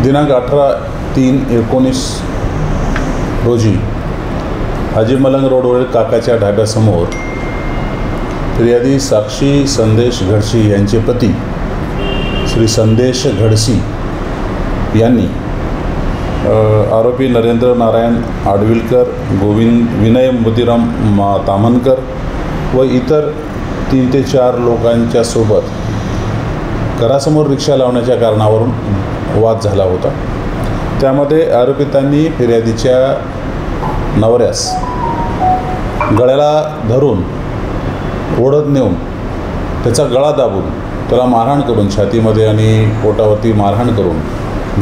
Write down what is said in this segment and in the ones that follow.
दिनांक 18/3/19 रोजी हाजी मलंग रोडवरील काकाच्या ढाब्यासमोर फिर्यादी साक्षी संदेश घडशी यांचे पती श्री संदेश घडशी यांनी आरोपी नरेंद्र नारायण आडविलकर, विनय मोतीराम ताम्हनकर व इतर 3 ते 4 लोकांच्या सोबत घरासमोर रिक्षा लावण्याच्या कारणावरून वाद झाला होता। त्यामध्ये आरोपितांनी फिर्यादीच्या नवऱ्यास गळ्याला धरून ओढत नेऊन त्याचा गळा दाबून त्याला मारहाण करून छातीमध्ये आणि पोटावरती मारहाण करून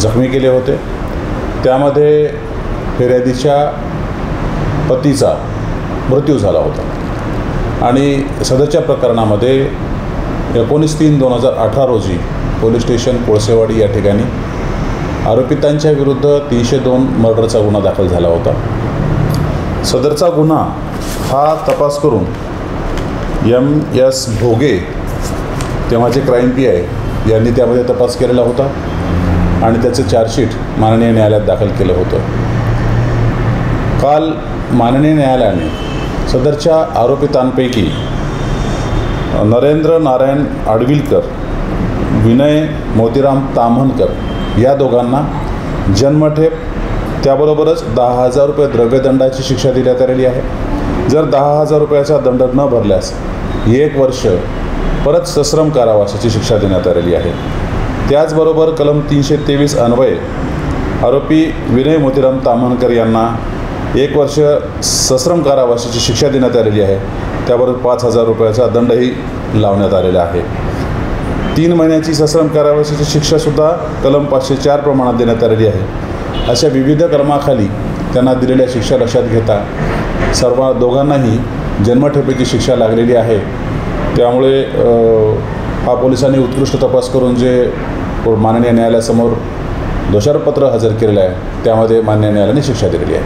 जखमी केले होते। त्यामध्ये फिर्यादीच्या पतीचा मृत्यू झाला होता आणि सदरच्या प्रकरणामध्ये 19/3/2018 रोजी पोलीस स्टेशन कोळसेवाडी या ठिकाणी आरोपितांच्या विरुद्ध 302 मर्डरचा गुन्हा दाखल झाला होता। सदरचा गुन्हा हा तपास करून MS भोगे तेव्हाचे क्राईम PI यांनी त्यामध्ये तपास केलेला होता आणि त्याचं चार्जशीट माननीय न्यायालयात दाखल केलं होतं। काल माननीय न्यायालयाने सदरच्या आरोपितांपैकी नरेंद्र नारायण आडविलकर, विनय मोतीराम ताम्हनकर या दोघांना जन्मठेप त्याबरोबरच 10,000 रुपये द्रव्यदंडाची शिक्षा देण्यात आलेली आहे। जर 10,000 रुपयाचा दंड न भरल्यास 1 वर्ष परत सश्रम कारावासाची शिक्षा देण्यात आलेली आहे। त्याचबरोबर कलम 323 अन्वये आरोपी विनय मोतीराम ताम्हनकर यांना 1 वर्ष सश्रम कारावासाची शिक्षा देण्यात आलेली आहे। त्याबरोबर 5,000 रुपयाचा दंडही लावण्यात आलेला आहे। 3 महिन्याची सश्रम कारावासाची शिक्षासुद्धा कलम 504 प्रमाणात देण्यात आलेली आहे। अशा विविध कलमाखाली त्यांना दिलेल्या शिक्षा लक्षात घेता सर्व दोघांनाही जन्मठेपेची शिक्षा लागलेली आहे। त्यामुळे हा पोलिसांनी उत्कृष्ट तपास करून जे माननीय न्यायालयासमोर दोषारोपपत्र हजर केलेलं आहे त्यामध्ये माननीय न्यायालयाने शिक्षा दिलेली आहे।